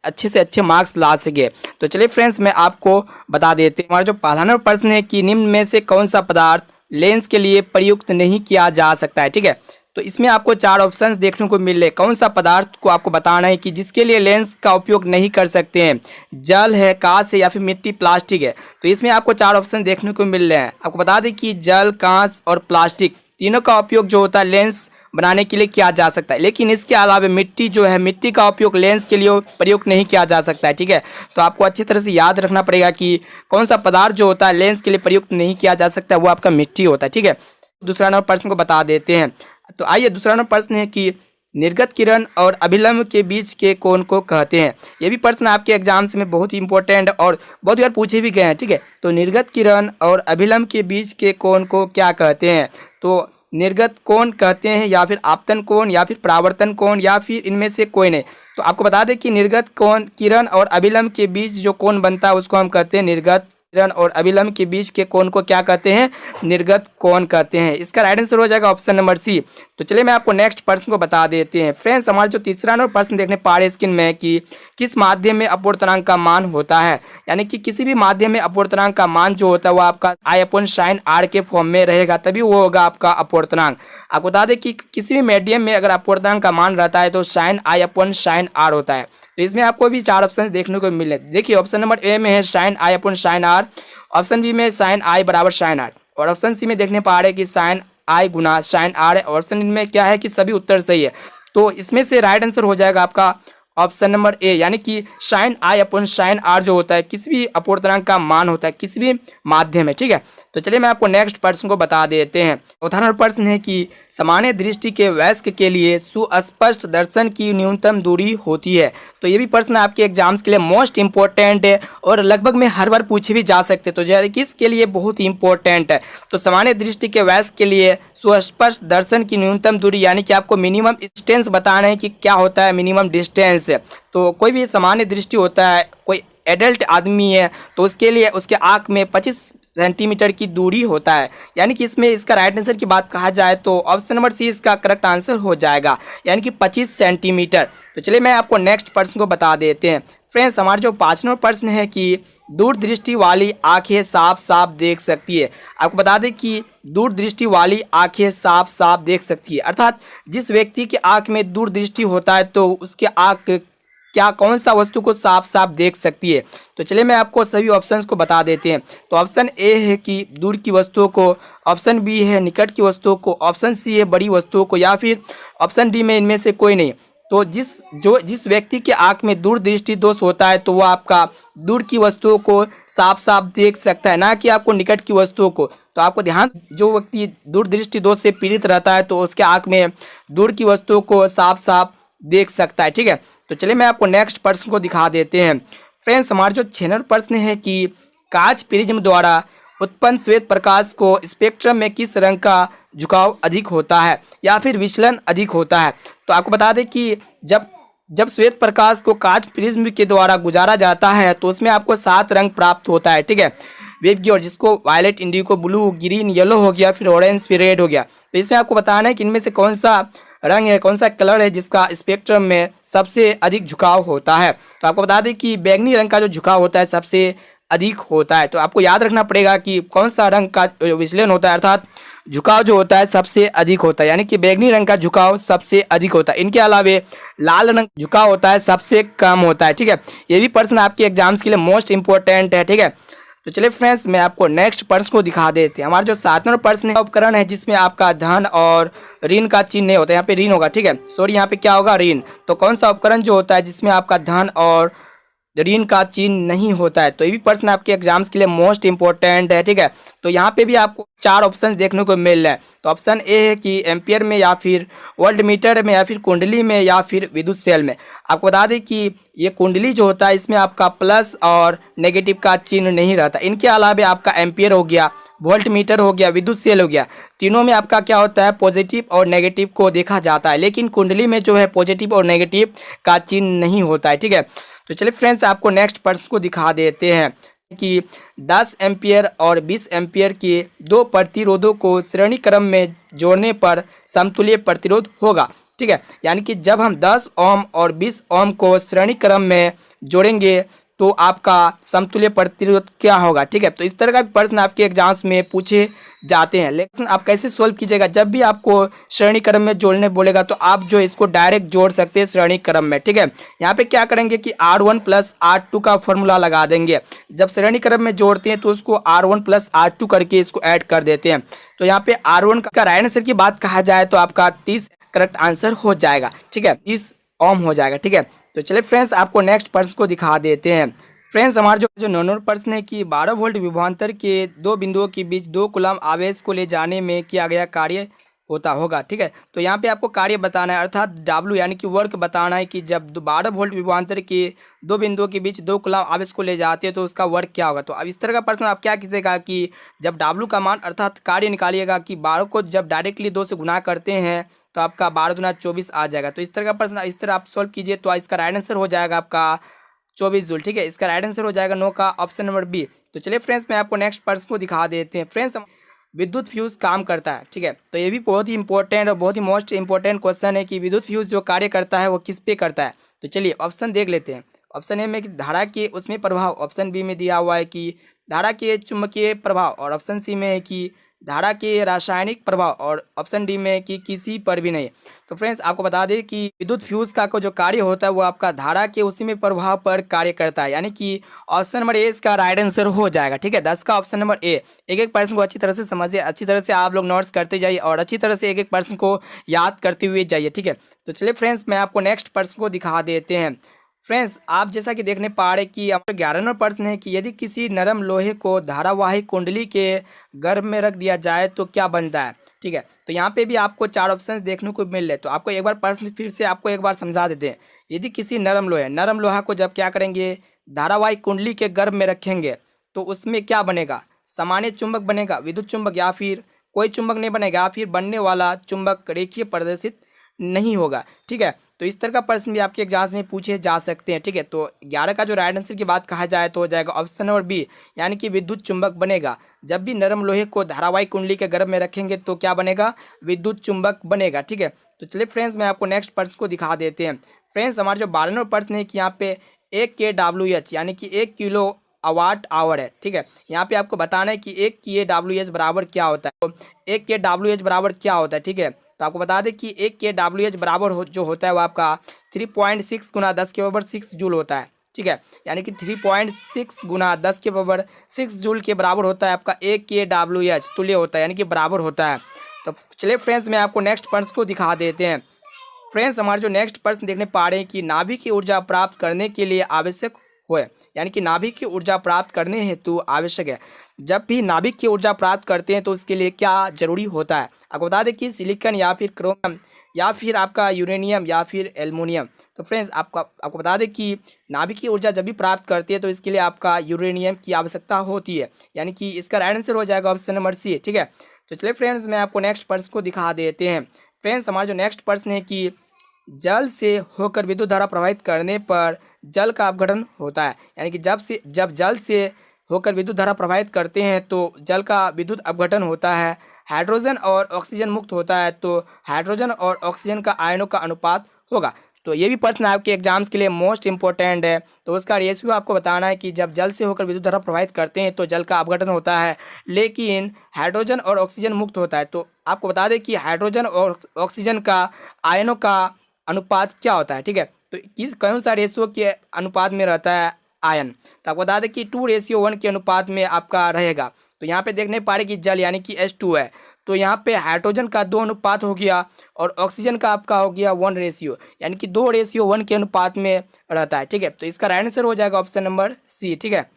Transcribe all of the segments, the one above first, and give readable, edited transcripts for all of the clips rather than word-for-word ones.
अच्छे से अच्छे मार्क्स ला सके। तो चलिए फ्रेंड्स, मैं आपको बता देते हैं हमारा जो पहला नंबर प्रश्न है कि निम्न में से कौन सा पदार्थ लेंस के लिए प्रयुक्त नहीं किया जा सकता है। ठीक है, तो इसमें आपको 4 ऑप्शंस देखने को मिल रहे। कौन सा पदार्थ को आपको बताना है कि जिसके लिए लेंस का उपयोग नहीं कर सकते हैं। जल है, कांच है या फिर मिट्टी, प्लास्टिक है। तो इसमें आपको 4 ऑप्शन देखने को मिल रहे हैं। आपको बता दें कि जल, कांच और प्लास्टिक तीनों का उपयोग जो होता है लेंस बनाने के लिए किया जा सकता है, लेकिन इसके अलावा मिट्टी जो है, मिट्टी का उपयोग लेंस के लिए प्रयोग नहीं किया जा सकता है। ठीक है, तो आपको अच्छी तरह से याद रखना पड़ेगा कि कौन सा पदार्थ जो होता है लेंस के लिए प्रयुक्त नहीं किया जा सकता है, वो आपका मिट्टी होता है। ठीक है, दूसरा नंबर प्रश्न को बता देते हैं। तो आइए, दूसरा नंबर प्रश्न है कि निर्गत किरण और अभिलंब के बीच के कोण को कहते हैं। ये भी प्रश्न आपके एग्जाम्स में बहुत ही इंपॉर्टेंट और बहुत बार पूछे भी गए हैं। ठीक है, तो निर्गत किरण और अभिलंब के बीच के कोण को क्या कहते हैं। तो निर्गत कोण कहते हैं या फिर आपतन कोण या फिर परावर्तन कोण या फिर इनमें से कोई नहीं। तो आपको बता दें कि निर्गत कोण किरण और अभिलंब के बीच जो कोण बनता है उसको हम कहते हैं निर्गत किरण और अभिलंब के बीच के कोण को क्या कहते हैं, निर्गत कोण कहते हैं। इसका राइट आंसर हो जाएगा ऑप्शन नंबर सी। तो चलिए मैं आपको नेक्स्ट प्रश्न को बता देते हैं। फ्रेंड्स, हमारा जो तीसरा नंबर प्रश्न देखने पा रहे स्क्रीन में कि किस माध्यम में अपवर्तनांक का मान होता है, यानी कि किसी भी माध्यम में अपवर्तनांक का मान जो होता है वो आपका I/sin r के फॉर्म में रहेगा, तभी वो होगा आपका अपवर्तनांक। आपको बता दें कि किसी भी मीडियम में अगर अपवर्तनांक का मान रहता है तो sin I/sin r होता है। तो इसमें आपको भी 4 ऑप्शन देखने को मिले। देखिए, ऑप्शन नंबर ए में है sin I/sin r, option B में sin I बराबर sin r, और ऑप्शन सी में देखने पा रहे हैं कि sin I गुना sin r है। ऑप्शन में क्या है कि सभी उत्तर सही है। तो इसमें से राइट आंसर हो जाएगा आपका ऑप्शन नंबर ए, यानी कि sin I/sin r जो होता है किसी भी अपवर्तनांक का मान होता है किसी भी माध्यम में। ठीक है, तो चलिए मैं आपको नेक्स्ट प्रश्न को बता देते हैं। चौथा नंबर प्रश्न है कि सामान्य दृष्टि के वयस्क के लिए सुस्पष्ट दर्शन की न्यूनतम दूरी होती है। तो ये भी प्रश्न आपके एग्जाम्स के लिए मोस्ट इंपॉर्टेंट है और लगभग में हर बार पूछे भी जा सकते, तो किसके लिए बहुत ही इंपॉर्टेंट है। तो सामान्य दृष्टि के वयस्क के लिए सुस्पष्ट दर्शन की न्यूनतम दूरी, यानी कि आपको मिनिमम डिस्टेंस बताना है कि क्या होता है मिनिमम डिस्टेंस। तो कोई भी सामान्य दृष्टि होता है, कोई एडल्ट आदमी है तो उसके लिए उसके आँख में 25 सेंटीमीटर की दूरी होता है, यानी कि इसमें इसका राइट आंसर की बात कहा जाए तो ऑप्शन नंबर सी इसका करेक्ट आंसर हो जाएगा, यानी कि 25 सेंटीमीटर। तो चलिए मैं आपको नेक्स्ट प्रश्न को बता देते हैं। फ्रेंड्स, हमारा जो 5 नंबर प्रश्न है कि दूरदृष्टि वाली आंखें साफ साफ देख सकती है। आपको बता दें कि दूरदृष्टि वाली आंखें साफ साफ देख सकती है, अर्थात जिस व्यक्ति के आंख में दूरदृष्टि होता है तो उसके आंख क्या कौन सा वस्तु को साफ साफ देख सकती है। तो चलिए मैं आपको सभी ऑप्शंस को बता देते हैं। तो ऑप्शन ए है कि दूर की वस्तुओं को, ऑप्शन बी है निकट की वस्तुओं को, ऑप्शन सी है बड़ी वस्तुओं को, या फिर ऑप्शन डी में इनमें से कोई नहीं। तो जिस व्यक्ति के आंख में दूरदृष्टि दोष होता है तो वो आपका दूर की वस्तुओं को साफ साफ देख सकता है, ना कि आपको निकट की वस्तुओं को। तो आपको ध्यान, जो व्यक्ति दूरदृष्टि दोष से पीड़ित रहता है तो उसके आंख में दूर की वस्तुओं को साफ साफ देख सकता है। ठीक है, तो चलिए मैं आपको नेक्स्ट प्रश्न को दिखा देते हैं। फ्रेंड्स, हमारा जो 6 नंबर प्रश्न है कि कांच प्रिज्म द्वारा उत्पन्न श्वेत प्रकाश को स्पेक्ट्रम में किस रंग का झुकाव अधिक होता है या फिर विचलन अधिक होता है। तो आपको बता दें कि जब श्वेत प्रकाश को कांच प्रिज्म के द्वारा गुजारा जाता है तो उसमें आपको 7 रंग प्राप्त होता है। ठीक है, वेब और जिसको violet, indigo, blue, green, yellow हो गया, फिर ऑरेंज, फिर रेड हो गया। तो इसमें आपको बताना है कि इनमें से कौन सा रंग है, कौन सा कलर है जिसका स्पेक्ट्रम में सबसे अधिक झुकाव होता है। तो आपको बता दें कि बैंगनी रंग का जो झुकाव होता है सबसे अधिक होता है। तो आपको याद रखना पड़ेगा कि कौन सा रंग का विचलन होता है, अर्थात झुकाव जो होता है सबसे अधिक होता है, यानी कि बैंगनी रंग का झुकाव सबसे अधिक होता है। इनके अलावा लाल रंग झुकाव होता है सबसे कम होता है। ठीक है, ये भी प्रश्न आपके एग्जाम्स के लिए मोस्ट इंपॉर्टेंट है। ठीक है, तो चलिए फ्रेंड्स, मैं आपको नेक्स्ट प्रश्न को दिखा देते हैं। हमारा जो 7 नंबर प्रश्न है, उपकरण है जिसमें आपका धन और ऋण का चिन्ह नहीं होता है। यहाँ पे ऋण होगा, ठीक है, सॉरी यहाँ पे क्या होगा, ऋण। तो कौन सा उपकरण जो होता है जिसमें आपका धन और ऋण का चिन्ह नहीं होता है। तो ये भी प्रश्न आपके एग्जाम्स के लिए मोस्ट इंपॉर्टेंट है। ठीक है, तो यहाँ पे भी आपको 4 ऑप्शन देखने को मिल रहे हैं। तो ऑप्शन ए है कि एम्पियर में या फिर वोल्ट मीटर में या फिर कुंडली में या फिर विद्युत सेल में। आपको बता दें कि ये कुंडली जो होता है इसमें आपका प्लस और नेगेटिव का चिन्ह नहीं रहता। इनके अलावा आपका एम्पियर हो गया, वोल्ट मीटर हो गया, विद्युत सेल हो गया, तीनों में आपका क्या होता है, पॉजिटिव और नेगेटिव को देखा जाता है, लेकिन कुंडली में जो है पॉजिटिव और नेगेटिव का चिन्ह नहीं होता है। ठीक है, तो चलिए फ्रेंड्स, आपको नेक्स्ट प्रश्न को दिखा देते हैं। कि 10 एम्पियर और 20 एम्पियर के दो प्रतिरोधों को श्रेणी क्रम में जोड़ने पर समतुल्य प्रतिरोध होगा। ठीक है, यानी कि जब हम 10 ओम और 20 ओम को श्रेणी क्रम में जोड़ेंगे तो आपका समतुल्य प्रतिरोध क्या होगा। ठीक है, तो इस तरह का प्रश्न आपके एग्जाम्स में पूछे जाते हैं। लेकिन आप कैसे सोल्व कीजिएगा, जब भी आपको श्रेणी क्रम में जोड़ने बोलेगा तो आप जो इसको डायरेक्ट जोड़ सकते हैं श्रेणी क्रम में। ठीक है, यहाँ पे क्या करेंगे कि R1 प्लस R2 का फॉर्मूला लगा देंगे। जब श्रेणी क्रम में जोड़ते हैं तो उसको R1 प्लस R2 करके इसको ऐड कर देते हैं। तो यहाँ पे R1 का राइट आंसर की बात कहा जाए तो आपका 30 करेक्ट आंसर हो जाएगा। ठीक है, 30 ओम हो जाएगा। ठीक है, तो चलिए फ्रेंड्स आपको नेक्स्ट प्रश्न को दिखा देते हैं। फ्रेंड्स हमारा जो नंबर प्रश्न है कि 12 वोल्ट विभवांतर के दो बिंदुओं के बीच 2 कूलम आवेश को ले जाने में किया गया कार्य होता होगा। ठीक है, तो यहाँ पे आपको कार्य बताना है, अर्थात W यानी कि वर्क बताना है कि जब 12 वोल्ट विभवांतर के दो बिंदुओं के बीच 2 कूलम आवेश को ले जाते हैं तो उसका वर्क क्या होगा। तो अब इस तरह का प्रश्न आप क्या कीजिएगा कि जब W का मान अर्थात कार्य निकालिएगा कि 12 को जब डायरेक्टली 2 से गुना करते हैं तो आपका 12 दूना 24 आ जाएगा। तो इस तरह का प्रश्न इस तरह आप सॉल्व कीजिए तो इसका राइट आंसर हो जाएगा आपका 24 जूल। ठीक है, इसका राइट आंसर हो जाएगा नो का ऑप्शन नंबर बी। तो चलिए फ्रेंड्स मैं आपको नेक्स्ट प्रश्न को दिखा देते हैं। फ्रेंड्स विद्युत फ्यूज काम करता है। ठीक है, तो ये भी बहुत ही इंपॉर्टेंट और बहुत ही मोस्ट इंपॉर्टेंट क्वेश्चन है कि विद्युत फ्यूज जो कार्य करता है वो किस पे करता है। तो चलिए ऑप्शन देख लेते हैं। ऑप्शन ए में कि धारा के उसमें प्रभाव, ऑप्शन बी में दिया हुआ है कि धारा के चुंबकीय प्रभाव, और ऑप्शन सी में है कि धारा के रासायनिक प्रभाव, और ऑप्शन डी में कि किसी पर भी नहीं। तो फ्रेंड्स आपको बता दें कि विद्युत फ्यूज का जो कार्य होता है वो आपका धारा के उसी में प्रभाव पर कार्य करता है, यानी कि ऑप्शन नंबर ए इसका राइट आंसर हो जाएगा। ठीक है, 10 का ऑप्शन नंबर ए। एक एक पर्सन को अच्छी तरह से समझिए, अच्छी तरह से आप लोग नोट्स करते जाइए और अच्छी तरह से एक एक पर्सन को याद करते हुए जाइए। ठीक है, तो चलिए फ्रेंड्स मैं आपको नेक्स्ट पर्सन को दिखा देते हैं। फ्रेंड्स आप जैसा कि देखने पा रहे कि हमारा 11 नंबर प्रश्न है कि यदि किसी नरम लोहे को धारावाहिक कुंडली के गर्भ में रख दिया जाए तो क्या बनता है। ठीक है, तो यहाँ पे भी आपको 4 ऑप्शंस देखने को मिल रहे, तो आपको एक बार प्रश्न फिर से आपको एक बार समझा देते हैं। यदि किसी नरम लोहा को जब क्या करेंगे धारावाहिक कुंडली के गर्भ में रखेंगे तो उसमें क्या बनेगा, सामान्य चुंबक बनेगा, विद्युत चुंबक, या फिर कोई चुंबक नहीं बनेगा, या फिर बनने वाला चुंबक रेखीय प्रदर्शित नहीं होगा। ठीक है, तो इस तरह का प्रश्न भी आपके एग्जाम्स में पूछे जा सकते हैं। ठीक है, तो 11 का जो राइट आंसर की बात कहा जाए तो हो जाएगा ऑप्शन नंबर बी, यानी कि विद्युत चुंबक बनेगा। जब भी नरम लोहे को धारावाहिक कुंडली के गर्भ में रखेंगे तो क्या बनेगा, विद्युत चुंबक बनेगा। ठीक है, तो चलिए फ्रेंड्स मैं आपको नेक्स्ट प्रश्न को दिखा देते हैं। फ्रेंड्स हमारा जो 12 नंबर प्रश्न है कि यहाँ पे 1 kWh यानी कि 1 किलो वाट आवर है। ठीक है, यहाँ पे आपको बताना है कि 1 kWh बराबर क्या होता है। तो 1 kWh बराबर क्या होता है। ठीक है, तो आपको बता दें कि 1 kWh बराबर जो होता है वो आपका 3.6 गुना 10 के पावर 6 जूल होता है। ठीक है, यानी कि 3.6 गुना 10 के पावर 6 जूल के बराबर होता है आपका 1 kWh, तुल्य होता है यानी कि बराबर होता है। तो चलिए फ्रेंड्स मैं आपको नेक्स्ट प्रश्न को दिखा देते हैं। फ्रेंड्स हमारे जो नेक्स्ट प्रश्न देखने पा रहे हैं कि नाभिक की ऊर्जा प्राप्त करने के लिए आवश्यक होए, यानी कि नाभिक की ऊर्जा प्राप्त करने हेतु आवश्यक है। जब भी नाभिक की ऊर्जा प्राप्त करते हैं तो उसके लिए क्या जरूरी होता है। आपको बता दें कि सिलिकॉन या फिर क्रोमियम या फिर आपका यूरेनियम या फिर एल्युमिनियम। तो फ्रेंड्स आपको बता दें कि नाभिक की ऊर्जा जब भी प्राप्त करती है तो इसके लिए आपका यूरेनियम की आवश्यकता होती है, यानी कि इसका राइट आंसर हो जाएगा ऑप्शन नंबर सी। ठीक है, तो चलिए फ्रेंड्स मैं आपको नेक्स्ट प्रश्न को दिखा देते हैं। फ्रेंड्स हमारा जो नेक्स्ट प्रश्न है कि जल से होकर विद्युत धारा प्रवाहित करने पर जल का अपघटन होता है, यानी कि जब जल से होकर विद्युत धारा प्रवाहित करते हैं तो जल का विद्युत अपघटन होता है। हाइड्रोजन और ऑक्सीजन मुक्त होता है तो हाइड्रोजन और ऑक्सीजन का आयनों का अनुपात होगा। तो ये भी प्रश्न आपके एग्जाम्स के लिए मोस्ट इंपॉर्टेंट है। तो उसका रेशियो आपको बताना है कि जब जल से होकर विद्युत धारा प्रवाहित करते हैं तो जल का अपघटन होता है, लेकिन हाइड्रोजन और ऑक्सीजन मुक्त होता है। तो आपको बता दें कि हाइड्रोजन और ऑक्सीजन का आयनों का अनुपात क्या होता है। ठीक है, तो किस कौन सा रेशियो के अनुपात में रहता है आयन। तो आपको बता दें कि 2:1 के अनुपात में आपका रहेगा। तो यहाँ पे देखने पा रहे कि जल यानी कि H2 है, तो यहाँ पे हाइड्रोजन का 2 अनुपात हो गया और ऑक्सीजन का आपका हो गया 1:, यानी कि 2:1 के अनुपात में रहता है। ठीक है, तो इसका राइट आंसर हो जाएगा ऑप्शन नंबर सी। ठीक है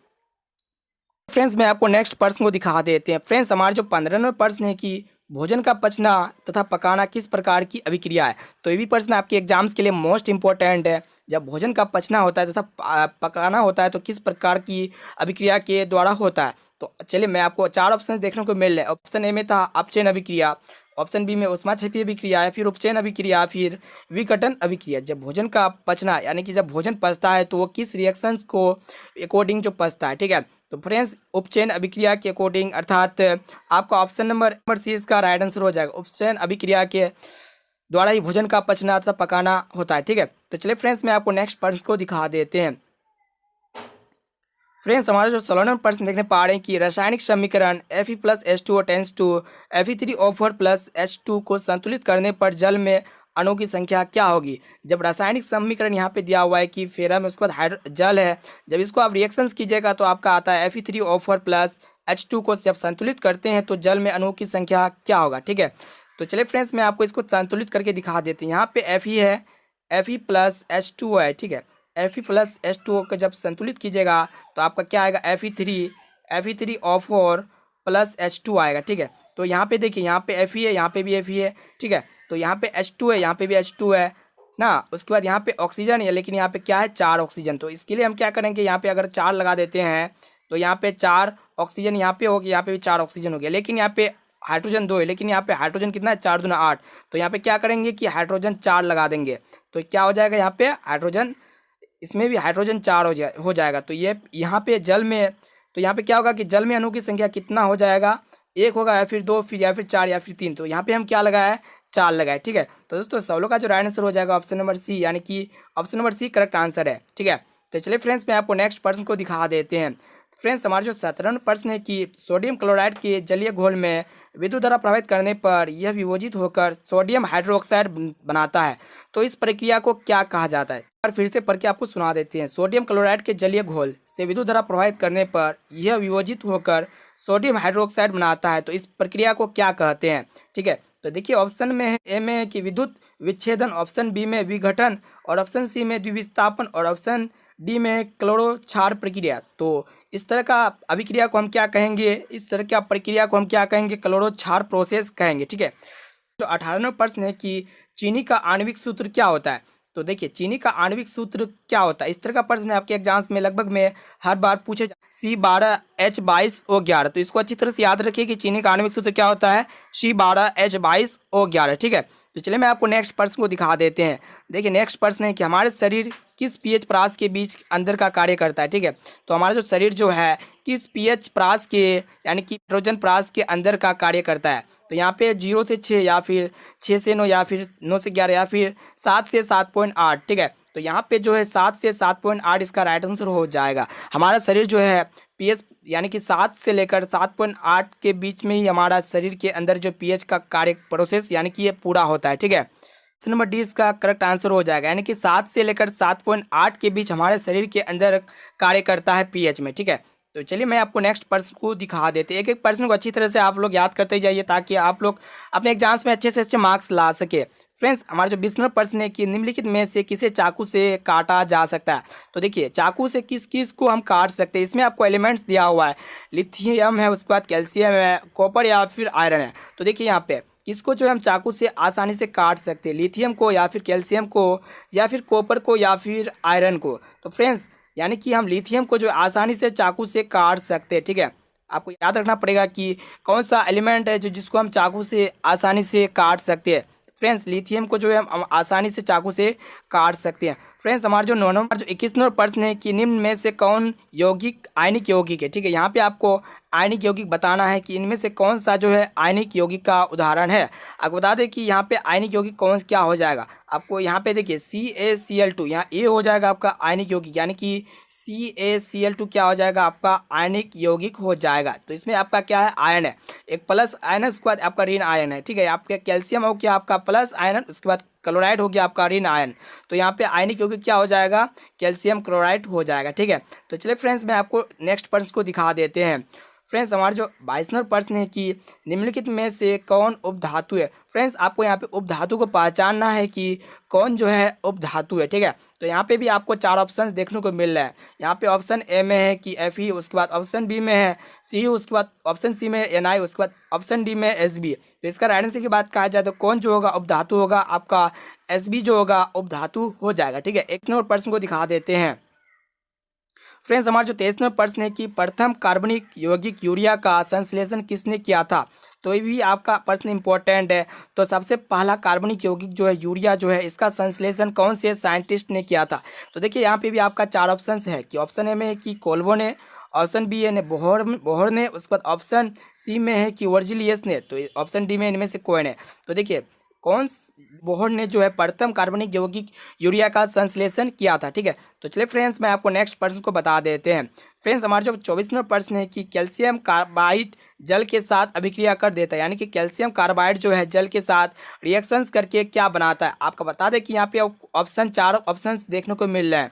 फ्रेंड्स मैं आपको नेक्स्ट प्रश्न को दिखा देते हैं। फ्रेंड्स हमारे जो 15 नंबर प्रश्न है कि भोजन का पचना तथा पकाना किस प्रकार की अभिक्रिया है। तो ये भी प्रश्न आपके एग्जाम्स के लिए मोस्ट इंपॉर्टेंट है। जब भोजन का पचना होता है तथा पकाना होता है तो किस प्रकार की अभिक्रिया के द्वारा होता है। तो चलिए मैं आपको 4 ऑप्शन देखने को मिल रहे हैं। ऑप्शन ए में था अपचयन अभिक्रिया, ऑप्शन बी में ऊष्माक्षेपी अभिक्रिया, फिर उपचयन अभिक्रिया, फिर विघटन अभिक्रिया। जब भोजन का पचना यानी कि जब भोजन पचता है तो वो किस रिएक्शन को अकॉर्डिंग जो पचता है, ठीक है। तो फ्रेंड्स उपचयन अभिक्रिया के अकॉर्डिंग, अर्थात आपका ऑप्शन नंबर सी इसका राइट आंसर हो जाएगा। उपचयन अभिक्रिया के द्वारा ही भोजन का पचना तथा पकाना होता है, ठीक है। तो चलिए फ्रेंड्स मैं आपको नेक्स्ट प्रश्न को दिखा देते हैं। फ्रेंड्स हमारा जो 16 नंबर प्रश्न देखने पा रहे हैं कि रासायनिक समीकरण Fe plus H2O tends to Fe3O4 plus H2 को संतुलित करने पर जल में अणुओं की संख्या क्या होगी। जब रासायनिक समीकरण यहाँ पे दिया हुआ है कि फेरम, उसके बाद जल है, जब इसको आप रिएक्शंस कीजिएगा तो आपका आता है Fe3O4 प्लस H2 को जब संतुलित करते हैं तो जल में अणुओं की संख्या क्या होगा, ठीक है। तो चलिए फ्रेंड्स मैं आपको इसको संतुलित करके दिखा देते हैं। यहाँ पे Fe है, Fe प्लस H2O है, ठीक है। Fe प्लस H2O को जब संतुलित कीजिएगा तो आपका क्या आएगा, Fe3O4 प्लस H2 आएगा, ठीक है। तो यहाँ पे देखिए, यहाँ पे Fe है, यहाँ पे भी Fe है, ठीक है। तो यहाँ पे H2 है, यहाँ पे भी H2 है ना। उसके बाद यहाँ पे ऑक्सीजन है, लेकिन यहाँ पे क्या है, 4 ऑक्सीजन। तो इसके लिए हम क्या करेंगे, यहाँ पे अगर 4 लगा देते हैं तो यहाँ पे 4 ऑक्सीजन यहाँ पे हो गया, यहाँ पे भी 4 ऑक्सीजन हो गया। लेकिन यहाँ पे हाइड्रोजन 2 है, लेकिन यहाँ पे हाइड्रोजन कितना है, 4 दूना 8। तो यहाँ पे क्या करेंगे कि हाइड्रोजन 4 लगा देंगे, तो क्या हो जाएगा, यहाँ पे हाइड्रोजन, इसमें भी हाइड्रोजन 4 हो जाएगा। तो ये यहाँ पे जल में, तो यहाँ पे क्या होगा कि जल में अणु की संख्या कितना हो जाएगा, 1 होगा या फिर 2, फिर या फिर 4 या फिर 3। तो यहाँ पे हम क्या लगाया है, 4 लगाए, ठीक है। तो दोस्तों सवालों का जो राइट आंसर हो जाएगा ऑप्शन नंबर सी, यानी कि option number C correct answer है, ठीक है। तो चलिए फ्रेंड्स मैं आपको नेक्स्ट प्रश्न को दिखा देते हैं। फ्रेंड्स हमारा जो 17वां प्रश्न है कि सोडियम क्लोराइड के जलीय घोल में विद्युत धारा प्रभावित करने पर यह विभोजित होकर सोडियम हाइड्रोक्साइड बनाता है, तो इस प्रक्रिया को क्या कहा जाता है। और फिर से पढ़ के आपको सुना देते हैं। सोडियम क्लोराइड के जलीय घोल से विद्युत धारा प्रभावित करने पर यह विभोजित होकर सोडियम हाइड्रोक्साइड बनाता है, तो इस प्रक्रिया को क्या कहते हैं, ठीक है। तो देखिए ऑप्शन में है, ए में है कि विद्युत विच्छेदन, ऑप्शन बी में विघटन, और ऑप्शन सी में द्विविस्थापन, और ऑप्शन डी में क्लोरो क्षार प्रक्रिया। तो इस तरह का अभिक्रिया को हम क्या कहेंगे, इस तरह की प्रक्रिया को हम क्या कहेंगे, क्लोरो क्षार प्रोसेस कहेंगे, ठीक है। तो 18वां प्रश्न है कि चीनी का आणविक सूत्र क्या होता है। तो देखिए चीनी का आणविक सूत्र क्या होता है, इस तरह का प्रश्न आपके एग्जाम्स में लगभग में हर बार पूछे C12H22O11। तो इसको अच्छी तरह से याद रखिए कि चीनी का आणविक सूत्र क्या होता है, C12H22O11, ठीक है। तो चलिए मैं आपको नेक्स्ट प्रश्न को दिखा देते हैं। देखिए नेक्स्ट प्रश्न है कि हमारे शरीर किस पीएच परास के बीच अंदर का कार्य करता है, ठीक है। तो हमारा जो शरीर जो है किस पीएच परास के, यानी कि नाइट्रोजन परास के अंदर का कार्य करता है। तो यहाँ पे 0 से 6 या फिर 6 से 9 या फिर 9 से 11 या फिर 7 से 7.8, ठीक है। तो यहाँ पे जो है 7 से 7.8 इसका राइट आंसर हो जाएगा। हमारा शरीर जो है पीएच यानी कि 7 से लेकर 7.8 के बीच में ही हमारा शरीर के अंदर जो पीएच का कार्य प्रोसेस यानी कि ये पूरा होता है, ठीक है। ऑप्शन नंबर डी इसका करेक्ट आंसर हो जाएगा, यानी कि 7 से लेकर 7.8 के बीच हमारे शरीर के अंदर कार्य करता है पीएच में, ठीक है। तो चलिए मैं आपको नेक्स्ट प्रश्न को दिखा देते हैं। एक एक प्रश्न को अच्छी तरह से आप लोग याद करते जाइए ताकि आप लोग अपने एग्जाम्स में अच्छे से अच्छे मार्क्स ला सके। फ्रेंड्स हमारा जो 20वां प्रश्न है कि निम्नलिखित में से किसे चाकू से काटा जा सकता है। तो देखिए चाकू से किस किस को हम काट सकते हैं, इसमें आपको एलिमेंट्स दिया हुआ है, लिथियम है, उसके बाद कैल्शियम है, कॉपर या फिर आयरन है। तो देखिए यहाँ पे किसको जो है हम चाकू से आसानी से काट सकते हैं, लिथियम को या फिर कैल्शियम को या फिर कॉपर को या फिर आयरन को। तो फ्रेंड्स यानी कि हम लिथियम को जो आसानी से चाकू से काट सकते हैं, ठीक है। आपको याद रखना पड़ेगा कि कौन सा एलिमेंट है जो जिसको हम चाकू से आसानी से काट सकते हैं। फ्रेंड्स लिथियम को जो है हम आसानी से चाकू से काट सकते हैं। फ्रेंड्स हमारा जो 9 नंबर जो 21वां प्रश्न है कि निम्न में से कौन यौगिक आयनिक यौगिक है, ठीक है। यहाँ पे आपको आयनिक यौगिक बताना है कि इनमें से कौन सा जो है आयनिक यौगिक का उदाहरण है। आपको बता दें कि यहाँ पे आयनिक यौगिक कौन क्या हो जाएगा। आपको यहाँ पे देखिए CaCl2, यहाँ ए हो जाएगा आपका आयनिक यौगिक, यानी कि CaCl2 क्या हो जाएगा आपका आयनिक यौगिक हो जाएगा। तो इसमें आपका क्या है, आयन है, एक प्लस आयन है, उसके बाद आपका ऋण आयन है, ठीक है। आपका कैल्शियम हो गया आपका प्लस आयन, उसके बाद क्लोराइड हो गया आपका ऋण आयन। तो यहाँ पे आयनिक यौगिक क्या हो जाएगा, कैल्शियम क्लोराइड हो जाएगा, ठीक है। तो चलिए फ्रेंड्स मैं आपको नेक्स्ट प्रश्न को दिखा देते हैं। फ्रेंड्स हमारा जो 22वां प्रश्न है कि निम्नलिखित में से कौन उपधातु है। फ्रेंड्स आपको यहाँ पे उपधातु को पहचानना है कि कौन जो है उपधातु है, ठीक है। तो यहाँ पे भी आपको 4 ऑप्शंस देखने को मिल रहा है। यहाँ पे ऑप्शन ए में है कि Fe, उसके बाद ऑप्शन बी में है Cu, उसके बाद ऑप्शन सी में Ni, उसके बाद ऑप्शन डी में Sb। तो इसका राइट आंसर की बात कहा जाए तो कौन जो होगा उपधातु होगा, आपका Sb जो होगा उपधातु हो जाएगा, ठीक है। एक नंबर प्रश्न को दिखा देते हैं। फ्रेंड्स हमारा जो 23वां प्रश्न है कि प्रथम कार्बनिक यौगिक यूरिया का संश्लेषण किसने किया था। तो ये भी आपका प्रश्न इंपॉर्टेंट है। तो सबसे पहला कार्बनिक यौगिक जो है यूरिया जो है इसका संश्लेषण कौन से साइंटिस्ट ने किया था। तो देखिए यहाँ पे भी आपका 4 ऑप्शन है कि ऑप्शन ए में है कि कोल्बो ने, ऑप्शन बी है बोहर ने, उसके बाद ऑप्शन सी में है कि वर्जिलियस ने, तो ऑप्शन डी में इनमें से कोई ने। तो देखिए बोहर ने जो है प्रथम कार्बनिक यौगिक यूरिया का संश्लेषण किया था। ठीक है, तो चलिए फ्रेंड्स मैं आपको नेक्स्ट प्रश्न को बता देते हैं। फ्रेंड्स हमारा जो 24वां प्रश्न है कि कैल्शियम कार्बाइड जल के साथ अभिक्रिया कर देता है, यानी कि कैल्शियम कार्बाइड जो है जल के साथ रिएक्शंस करके क्या बनाता है। आपको बता दें कि यहाँ पे ऑप्शन 4 ऑप्शन देखने को मिल रहे हैं।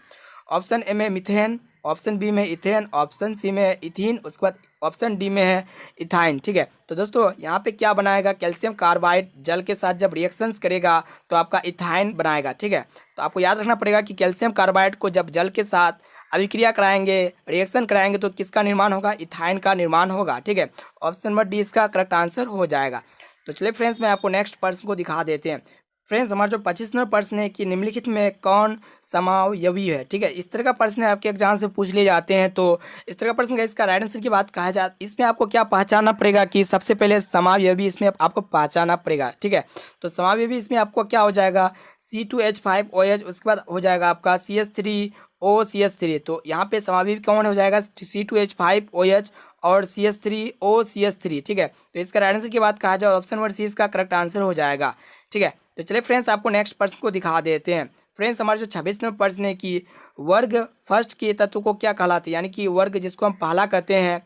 ऑप्शन ए में मिथेन, ऑप्शन बी में इथेन, ऑप्शन सी में इथीन, उसके बाद ऑप्शन डी में है इथाइन। ठीक है, तो दोस्तों यहाँ पे क्या बनाएगा, कैल्शियम कार्बाइड जल के साथ जब रिएक्शंस करेगा तो आपका इथाइन बनाएगा। ठीक है, तो आपको याद रखना पड़ेगा कि कैल्शियम कार्बाइड को जब जल के साथ अभिक्रिया कराएंगे, रिएक्शन कराएंगे तो किसका निर्माण होगा, इथाइन का निर्माण होगा। ठीक है, ऑप्शन नंबर डी इसका करेक्ट आंसर हो जाएगा। तो चलिए फ्रेंड्स मैं आपको नेक्स्ट प्रश्न को दिखा देते हैं। फ्रेंड्स हमारा जो 25वां प्रश्न है कि निम्नलिखित में कौन समावयवी है। ठीक है, इस तरह का प्रश्न आपके एग्जाम से पूछ लिए जाते हैं। तो इस तरह का प्रश्न का इसका राइट आंसर की बात कहा जाए, इसमें आपको क्या पहचानना पड़ेगा कि सबसे पहले समावयवी इसमें आपको पहचानना पड़ेगा। ठीक है, तो समावयवी इसमें आपको क्या हो जाएगा, C2H5OH, उसके बाद हो जाएगा आपका CH3OCH3। तो यहाँ पे समावयवी कौन हो जाएगा, C2H5OH और CH3OCH3। ठीक है, तो इसका राइट आंसर की बात कहा जाए ऑप्शन नंबर सी इसका करेक्ट आंसर हो जाएगा। ठीक है, तो चलिए फ्रेंड्स आपको नेक्स्ट प्रश्न को दिखा देते हैं। फ्रेंड्स हमारे जो 26वां प्रश्न है कि वर्ग फर्स्ट के तत्व को क्या कहलाते हैं, यानी कि वर्ग जिसको हम पहला कहते हैं,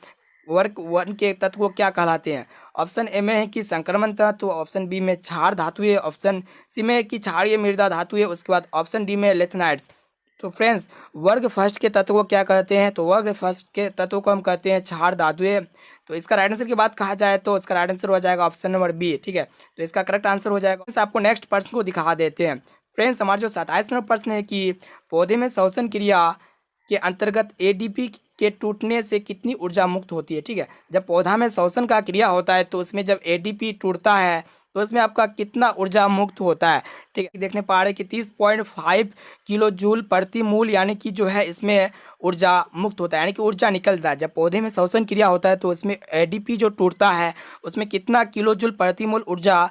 वर्ग 1 के तत्व को क्या कहलाते हैं। ऑप्शन ए में है कि संक्रमण तत्व, ऑप्शन बी में क्षार धातु है, ऑप्शन सी में है कि क्षारीय मृदा धातु है, उसके बाद ऑप्शन डी में लेथनाइड्स। तो फ्रेंड्स वर्ग फर्स्ट के तत्व को क्या कहते हैं, तो वर्ग फर्स्ट के तत्व को हम कहते हैं क्षार धातुएं। तो इसका राइट आंसर की बात कहा जाए तो इसका राइट आंसर हो जाएगा ऑप्शन नंबर बी। ठीक है, तो इसका करेक्ट आंसर हो जाएगा। आपको नेक्स्ट प्रश्न को दिखा देते हैं। फ्रेंड्स हमारा जो 27वां प्रश्न है कि पौधे में श्वसन क्रिया के अंतर्गत एडीपी के टूटने से कितनी ऊर्जा मुक्त होती है। ठीक है, जब पौधा में श्वसन का क्रिया होता है तो उसमें जब एडीपी टूटता है तो उसमें आपका कितना ऊर्जा मुक्त होता है। ठीक है, देखने पा रहे हैं कि 30.5 किलो जूल प्रति मूल, यानी कि जो है इसमें ऊर्जा मुक्त होता है, यानी कि ऊर्जा निकलता है। जब पौधे में श्वसन क्रिया होता है तो उसमें एडीपी जो टूटता है उसमें कितना किलो जूल प्रति मूल ऊर्जा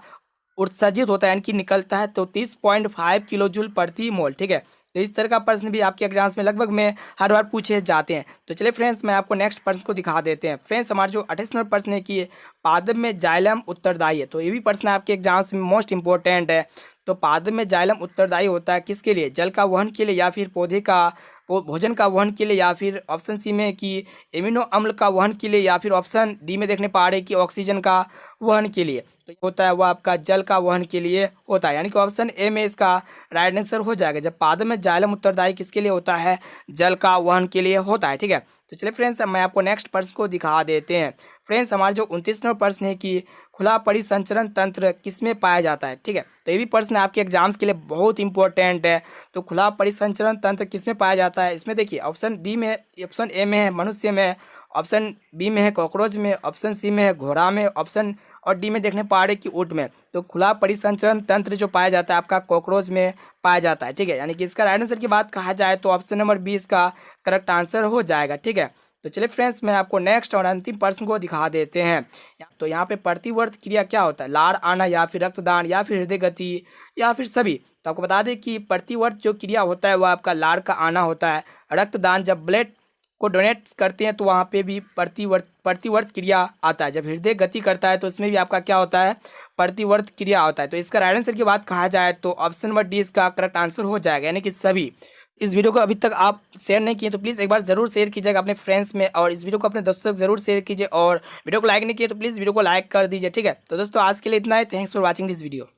उत्सर्जित होता है, यानी कि निकलता है, तो 30.5 किलो जूल प्रति मोल। ठीक है, तो इस तरह का प्रश्न भी आपके एग्जाम्स में लगभग में हर बार पूछे जाते हैं। तो चलिए फ्रेंड्स मैं आपको नेक्स्ट प्रश्न को दिखा देते हैं। फ्रेंड्स हमारा जो 28वां प्रश्न है कि पादप में जाइलम उत्तरदायी है। तो ये भी प्रश्न आपके एग्जाम्स में मोस्ट इंपॉर्टेंट है। तो पादप में जाइलम उत्तरदायी होता है किसके लिए, जल का वहन के लिए या फिर पौधे का भोजन का वहन के लिए, या फिर ऑप्शन सी में कि एमिनो अम्ल का वहन के लिए, या फिर ऑप्शन डी में देखने पा रहे कि ऑक्सीजन का वहन के लिए। तो होता है वो आपका जल का वहन के लिए होता है, यानी कि ऑप्शन ए में इसका राइट आंसर हो जाएगा। जब पादप में जाइलम उत्तरदायी किसके लिए होता है, जल का वहन के लिए होता है। ठीक है, तो चलिए फ्रेंड्स मैं आपको नेक्स्ट प्रश्न को दिखा देते हैं। फ्रेंड्स हमारा जो 29वां प्रश्न है कि खुला परिसंचरण तंत्र किसमें पाया जाता है। ठीक है, तो ये भी प्रश्न आपके एग्जाम्स के लिए बहुत इंपॉर्टेंट है। तो खुला परिसंचरण तंत्र किसमें पाया जाता है, इसमें देखिए ऑप्शन डी में, ऑप्शन ए में है मनुष्य में, ऑप्शन बी में है कॉकरोच में, ऑप्शन सी में है घोड़ा में, ऑप्शन और डी में देखने पा रहे कि ऊँट में। तो खुला परिसंचरण तंत्र जो पाया जाता है आपका कॉकरोच में पाया जाता है। ठीक है, यानी कि इसका राइट आंसर की बात कहा जाए तो ऑप्शन नंबर बी इसका करेक्ट आंसर हो जाएगा। ठीक है, तो चलिए फ्रेंड्स मैं आपको नेक्स्ट और अंतिम प्रश्न को दिखा देते हैं। तो यहाँ पे प्रतिवर्त क्रिया क्या होता है, लार आना या फिर रक्तदान या फिर हृदय गति या फिर सभी। तो आपको बता दें कि प्रतिवर्त जो क्रिया होता है वो आपका लार का आना होता है। रक्तदान जब ब्लड को डोनेट करते हैं तो वहाँ पे भी प्रतिवर्त क्रिया आता है। जब हृदय गति करता है तो इसमें भी आपका क्या होता है, प्रतिवर्त क्रिया होता है। तो इसका राइट आंसर की बात कहा जाए तो ऑप्शन नंबर डी इसका करेक्ट आंसर हो जाएगा, यानी कि सभी। इस वीडियो को अभी तक आप शेयर नहीं किए तो प्लीज़ एक बार ज़रूर शेयर कीजिएगा अपने फ्रेंड्स में, और इस वीडियो को अपने दोस्तों तक ज़रूर शेयर कीजिए, और वीडियो को लाइक नहीं किए तो प्लीज़ वीडियो को लाइक कर दीजिए। ठीक है, तो दोस्तों आज के लिए इतना ही। Thanks for watching this video.